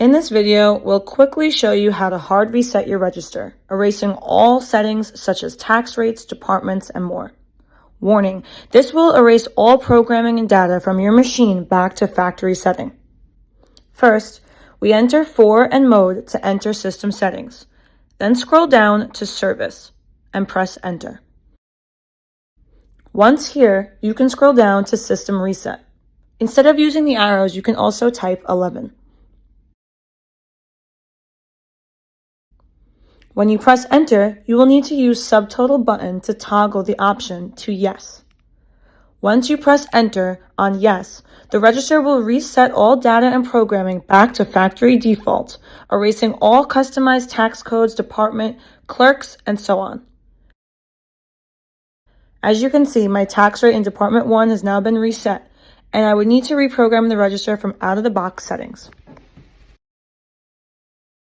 In this video, we'll quickly show you how to hard reset your register, erasing all settings such as tax rates, departments, and more. Warning, this will erase all programming and data from your machine back to factory setting. First, we enter For and Mode to enter system settings. Then scroll down to Service and press Enter. Once here, you can scroll down to System Reset. Instead of using the arrows, you can also type 11. When you press Enter, you will need to use Subtotal button to toggle the option to Yes. Once you press Enter on Yes, the register will reset all data and programming back to factory default, erasing all customized tax codes, department, clerks, and so on. As you can see, my tax rate in Department 1 has now been reset, and I would need to reprogram the register from out-of-the-box settings.